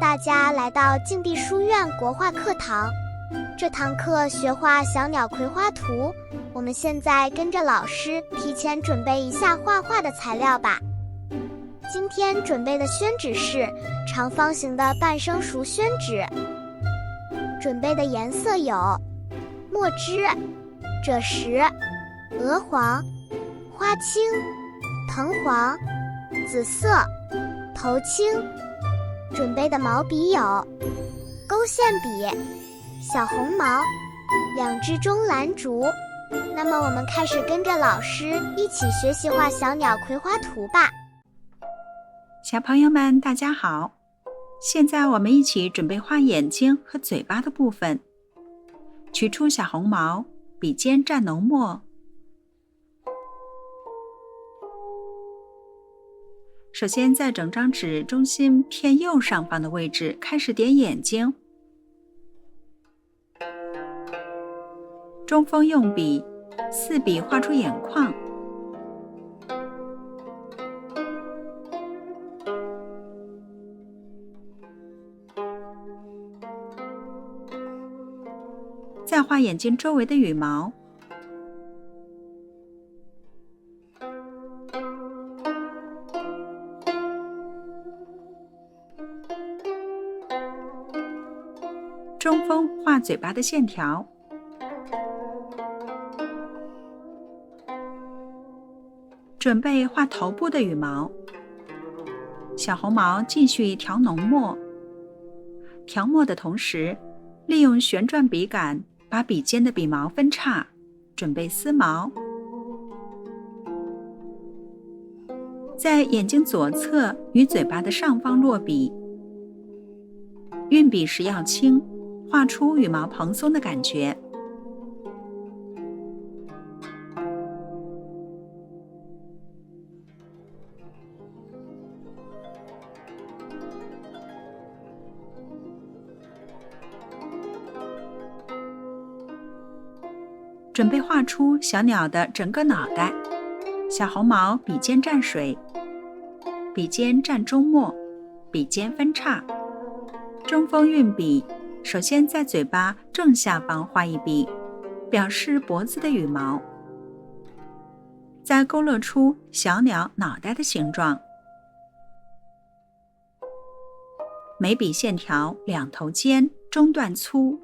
大家来到静地书院国画课堂。这堂课学画小鸟葵花图，我们现在跟着老师提前准备一下画画的材料吧。今天准备的宣纸是长方形的半生熟宣纸，准备的颜色有墨汁、赭石、鹅黄、花青、藤黄、紫色、头青。准备的毛笔有勾线笔、小红毛、2支中兰竹。那么我们开始跟着老师一起学习画小鸟葵花图吧。小朋友们大家好，现在我们一起准备画眼睛和嘴巴的部分。取出小红毛，笔尖蘸浓墨。首先在整张纸中心偏右上方的位置开始点眼睛。中锋用笔4笔画出眼眶。再画眼睛周围的羽毛。中锋画嘴巴的线条。准备画头部的羽毛。小红毛继续调浓墨。调墨的同时，利用旋转笔杆把笔尖的笔毛分叉，准备丝毛。在眼睛左侧与嘴巴的上方落笔。运笔时要轻，画出羽毛蓬松的感觉。准备画出小鸟的整个脑袋。小红毛笔尖蘸水，笔尖蘸中墨，笔尖分叉。中锋运笔，首先在嘴巴正下方画一笔，表示脖子的羽毛，再勾勒出小鸟脑袋的形状。眉笔线条两头尖，中段粗。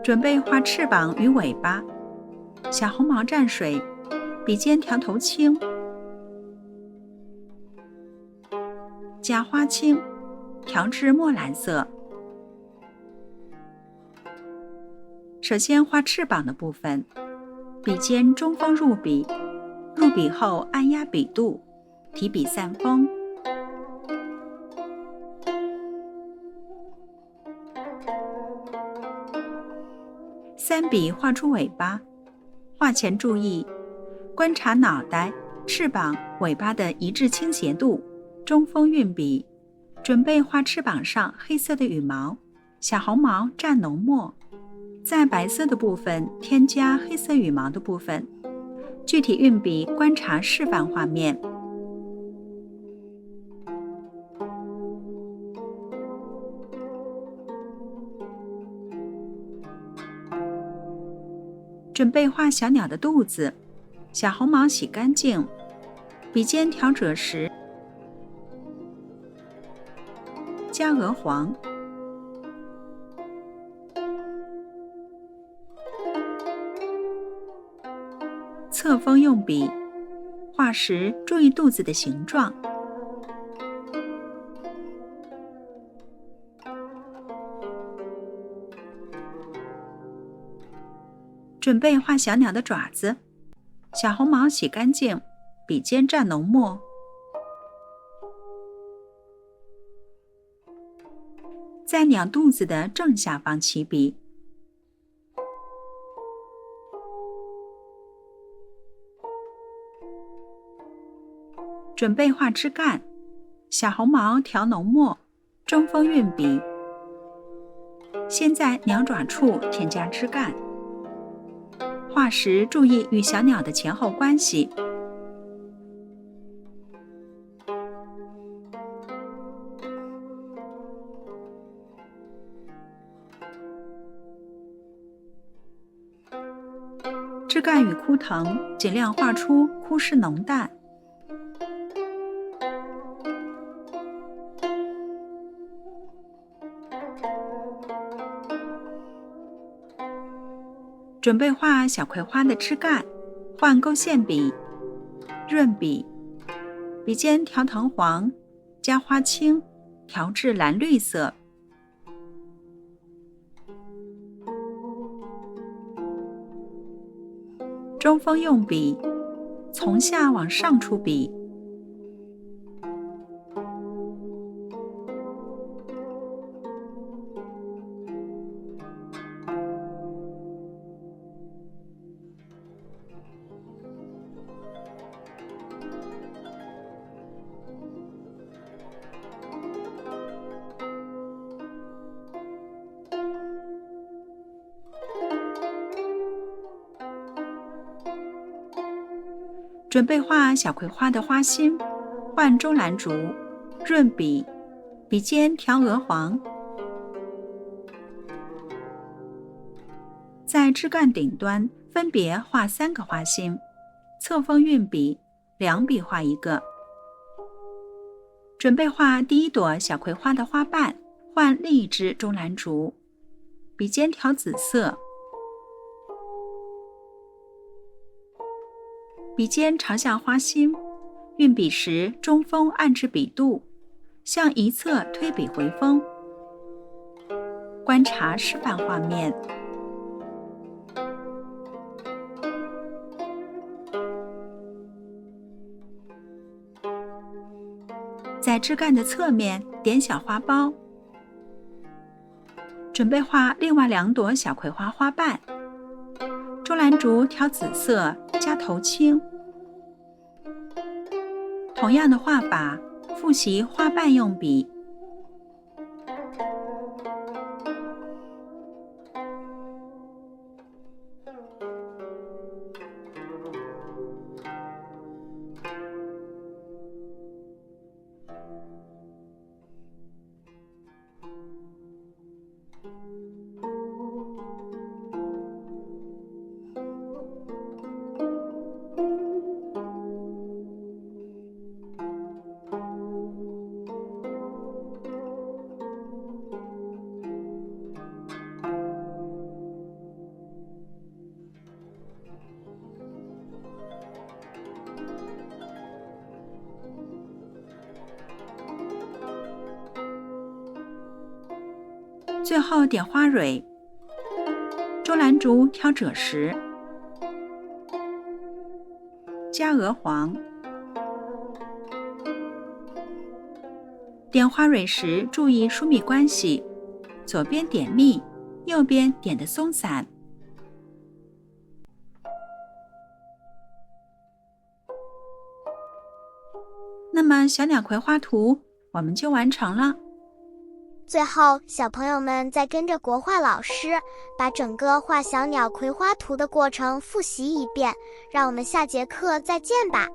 准备画翅膀与尾巴。小红毛蘸水，笔尖调头青，加花青，调至墨蓝色。首先画翅膀的部分，笔尖中锋入笔，入笔后按压笔肚，提笔散锋。3笔画出尾巴，画前注意观察脑袋、翅膀、尾巴的一致倾斜度。中锋运笔，准备画翅膀上黑色的羽毛。小红毛蘸浓墨，在白色的部分添加黑色羽毛的部分。具体运笔观察示范画面。准备画小鸟的肚子。小红毛洗干净，笔尖调赭石，加鹅黄。侧锋用笔，画时注意肚子的形状。准备画小鸟的爪子。小红毛洗干净，笔尖蘸浓墨。在鸟肚子的正下方起笔。准备画枝干，小红毛调浓墨，中锋运笔。先在鸟爪处添加枝干，画时注意与小鸟的前后关系。枝干与枯藤尽量画出枯湿浓淡。准备画小葵花的枝干，换勾线笔、润笔，笔尖调藤黄，加花青，调至蓝绿色。中锋用笔，从下往上出笔。准备画小葵花的花心，换中兰竹，润笔，笔尖调鹅黄。在枝干顶端分别画3个花心，侧锋运笔，2笔画一个。准备画第一朵小葵花的花瓣，换另一支中兰竹，笔尖调紫色。笔尖朝向花心，运笔时中锋按至笔肚，向一侧推笔回锋。观察示范画面。在枝干的侧面点小花苞。准备画另外2朵小葵花花瓣，中兰竹调紫色，加头青。同样的画法，复习花瓣用笔。最后点花蕊，中兰竹挑赭石，加鹅黄。点花蕊时注意疏密关系，左边点密，右边点得松散。那么小鸟葵花图我们就完成了。最后，小朋友们再跟着国画老师把整个画小鸟葵花图的过程复习一遍，让我们下节课再见吧。